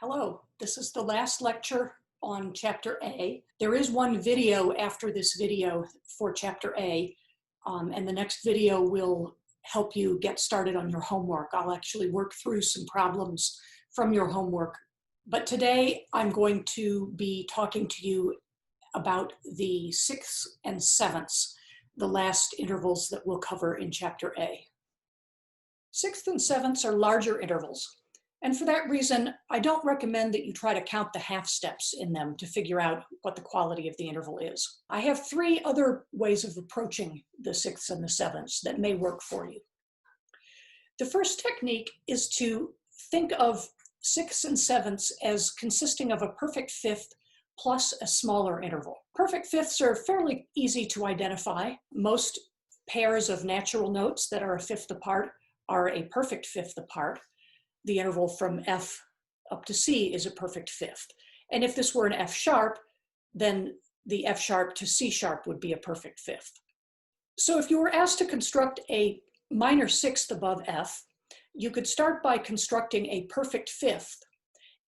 Hello, this is the last lecture on Chapter A. There is one video after this video for Chapter A, and the next video will help you get started on your homework. I'll actually work through some problems from your homework. But today I'm going to be talking to you about the sixths and sevenths, the last intervals that we'll cover in Chapter A. Sixths and sevenths are larger intervals. And for that reason, I don't recommend that you try to count the half steps in them to figure out what the quality of the interval is. I have three other ways of approaching the sixths and the sevenths that may work for you. The first technique is to think of sixths and sevenths as consisting of a perfect fifth plus a smaller interval. Perfect fifths are fairly easy to identify. Most pairs of natural notes that are a fifth apart are a perfect fifth apart. The interval from F up to C is a perfect fifth. And if this were an F sharp, then the F sharp to C sharp would be a perfect fifth. So if you were asked to construct a minor sixth above F, you could start by constructing a perfect fifth,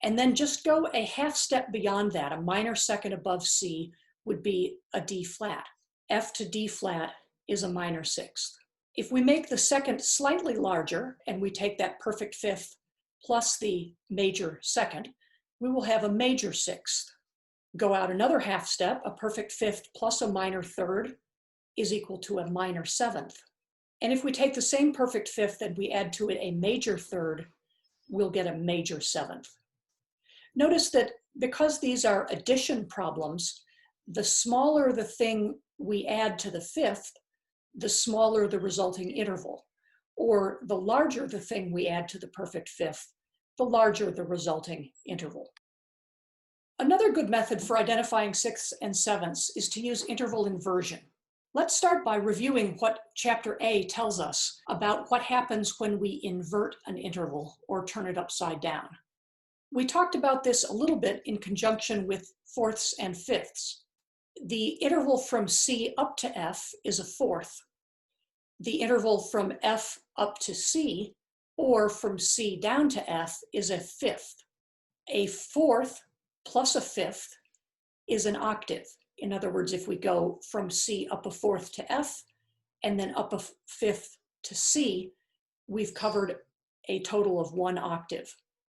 and then just go a half step beyond that. A minor second above C would be a D flat. F to D flat is a minor sixth. If we make the second slightly larger, and we take that perfect fifth plus the major second, we will have a major sixth. Go out another half step, a perfect fifth plus a minor third is equal to a minor seventh. And if we take the same perfect fifth and we add to it a major third, we'll get a major seventh. Notice that because these are addition problems, the smaller the thing we add to the fifth, the smaller the resulting interval. Or the larger the thing we add to the perfect fifth, the larger the resulting interval. Another good method for identifying sixths and sevenths is to use interval inversion. Let's start by reviewing what Chapter A tells us about what happens when we invert an interval or turn it upside down. We talked about this a little bit in conjunction with fourths and fifths. The interval from C up to F is a fourth. The interval from F up to C, or from C down to F, is a fifth. A fourth plus a fifth is an octave. In other words, if we go from C up a fourth to F, and then up a fifth to C, we've covered a total of one octave.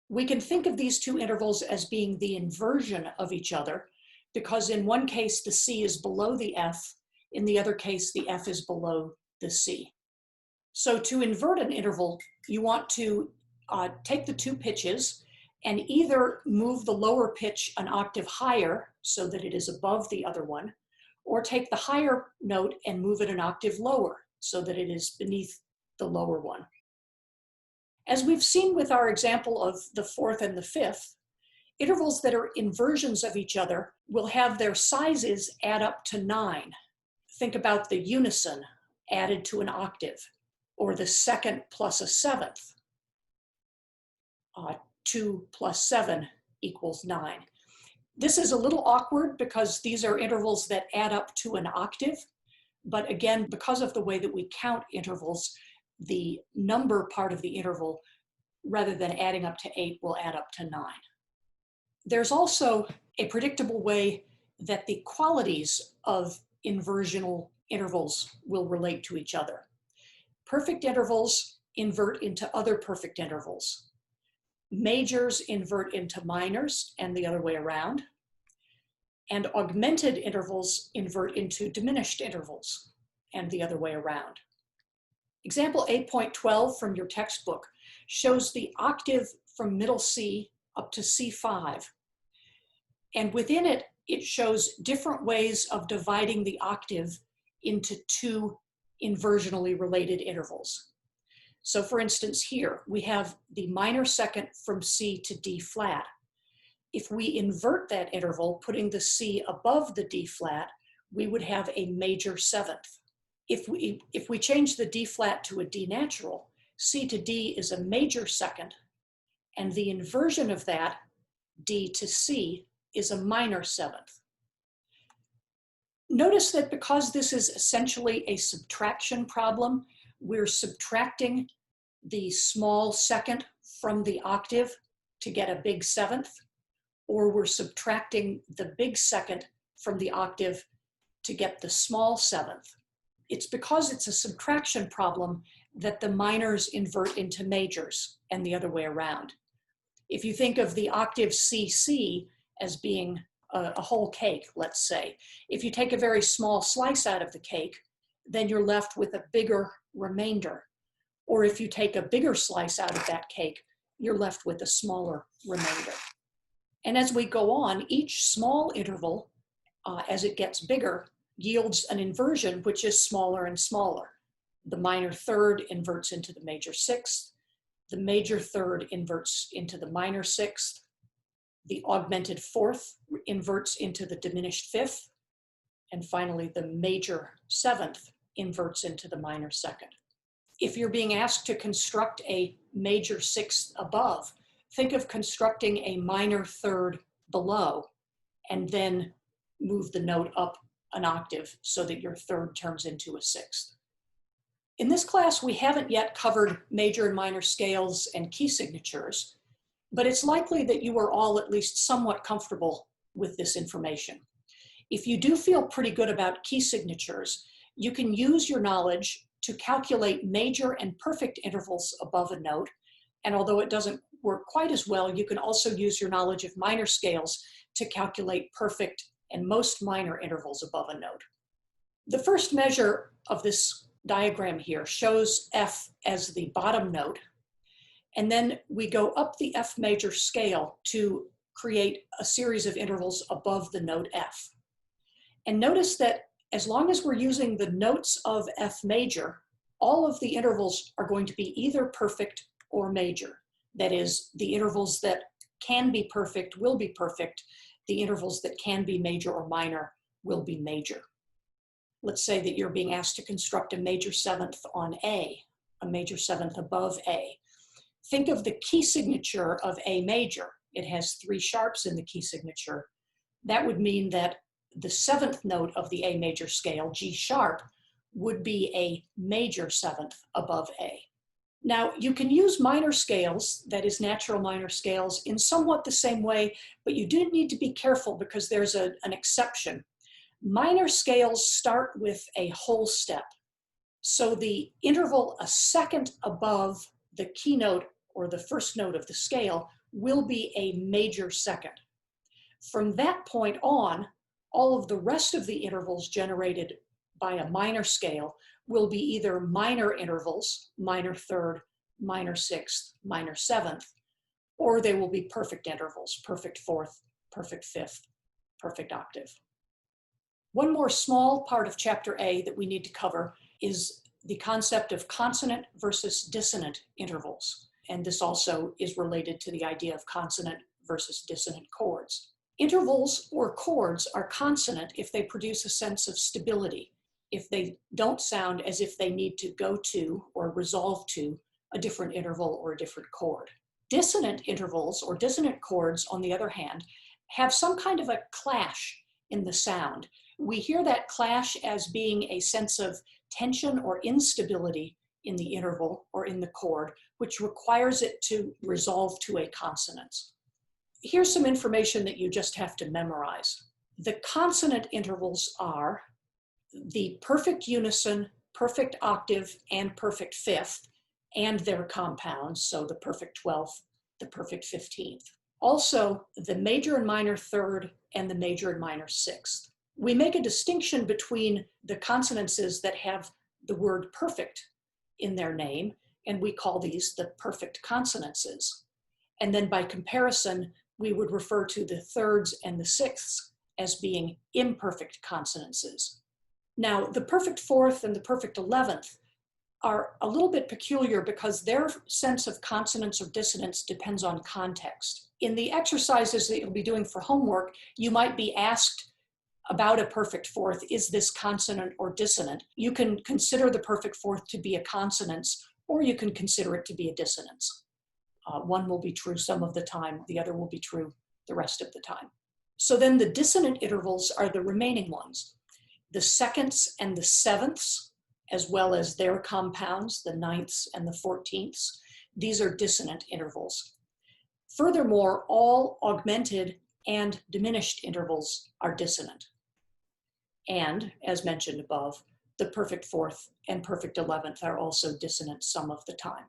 We can think of these two intervals as being the inversion of each other, because in one case the C is below the F, in the other case the F is below the C. So to invert an interval, you want to take the two pitches and either move the lower pitch an octave higher so that it is above the other one, or take the higher note and move it an octave lower so that it is beneath the lower one. As we've seen with our example of the fourth and the fifth, intervals that are inversions of each other will have their sizes add up to 9. Think about the unison added to an octave, or the second plus a seventh. 2 plus 7 equals 9. This is a little awkward because these are intervals that add up to an octave, but again, because of the way that we count intervals, the number part of the interval, rather than adding up to 8, will add up to 9. There's also a predictable way that the qualities of inversional intervals will relate to each other. Perfect intervals invert into other perfect intervals. Majors invert into minors and the other way around. And augmented intervals invert into diminished intervals and the other way around. Example 8.12 from your textbook shows the octave from middle C up to C5. And within it, it shows different ways of dividing the octave into two inversionally related intervals. So for instance, here we have the minor second from C to D flat. If we invert that interval, putting the C above the D flat, we would have a major seventh. If we change the D flat to a D natural, C to D is a major second, and the inversion of that, D to C, is a minor seventh. Notice that because this is essentially a subtraction problem, we're subtracting the small second from the octave, to get a big seventh, or we're subtracting the big second from the octave to get the small seventh. It's because it's a subtraction problem that the minors invert into majors and the other way around. If you think of the octave CC as being a whole cake, let's say, if you take a very small slice out of the cake, then you're left with a bigger remainder. Or if you take a bigger slice out of that cake, you're left with a smaller remainder. And as we go on, each small interval, as it gets bigger, yields an inversion which is smaller and smaller. The minor third inverts into the major sixth. The major third inverts into the minor sixth. The augmented fourth inverts into the diminished fifth. And finally, the major seventh inverts into the minor second. If you're being asked to construct a major sixth above, think of constructing a minor third below and then move the note up an octave so that your third turns into a sixth. In this class, we haven't yet covered major and minor scales and key signatures, but it's likely that you are all at least somewhat comfortable with this information. If you do feel pretty good about key signatures, you can use your knowledge to calculate major and perfect intervals above a note, and although it doesn't work quite as well, you can also use your knowledge of minor scales to calculate perfect and most minor intervals above a note. The first measure of this diagram here shows F as the bottom note, and then we go up the F major scale to create a series of intervals above the note F. And notice that as long as we're using the notes of F major, all of the intervals are going to be either perfect or major. That is, the intervals that can be perfect will be perfect. The intervals that can be major or minor will be major. Let's say that you're being asked to construct a major seventh on A, a major seventh above A. Think of the key signature of A major. It has 3 sharps in the key signature. That would mean that the seventh note of the A major scale, G sharp, would be a major seventh above A. Now, you can use minor scales, that is natural minor scales, in somewhat the same way, but you do need to be careful because there's an exception. Minor scales start with a whole step. So the interval a second above the key note or the first note of the scale will be a major second. From that point on, all of the rest of the intervals generated by a minor scale will be either minor intervals, minor third, minor sixth, minor seventh, or they will be perfect intervals, perfect fourth, perfect fifth, perfect octave. One more small part of chapter A that we need to cover is the concept of consonant versus dissonant intervals. And this also is related to the idea of consonant versus dissonant chords. Intervals or chords are consonant if they produce a sense of stability, if they don't sound as if they need to go to or resolve to a different interval or a different chord. Dissonant intervals or dissonant chords, on the other hand, have some kind of a clash in the sound. We hear that clash as being a sense of tension or instability in the interval or in the chord, which requires it to resolve to a consonant. Here's some information that you just have to memorize. The consonant intervals are the perfect unison, perfect octave, and perfect fifth, and their compounds, so the perfect 12th, the perfect 15th. Also, the major and minor third and the major and minor sixth. We make a distinction between the consonances that have the word perfect in their name, and we call these the perfect consonances. And then by comparison, we would refer to the thirds and the sixths as being imperfect consonances. Now, the perfect fourth and the perfect 11th are a little bit peculiar because their sense of consonance or dissonance depends on context. In the exercises that you'll be doing for homework, you might be asked about a perfect fourth, is this consonant or dissonant? You can consider the perfect fourth to be a consonance, or you can consider it to be a dissonance. One will be true some of the time, the other will be true the rest of the time. So then the dissonant intervals are the remaining ones. The seconds and the sevenths, as well as their compounds, the ninths and the 14ths, these are dissonant intervals. Furthermore, all augmented and diminished intervals are dissonant. And, as mentioned above, the perfect fourth and perfect 11th are also dissonant some of the time.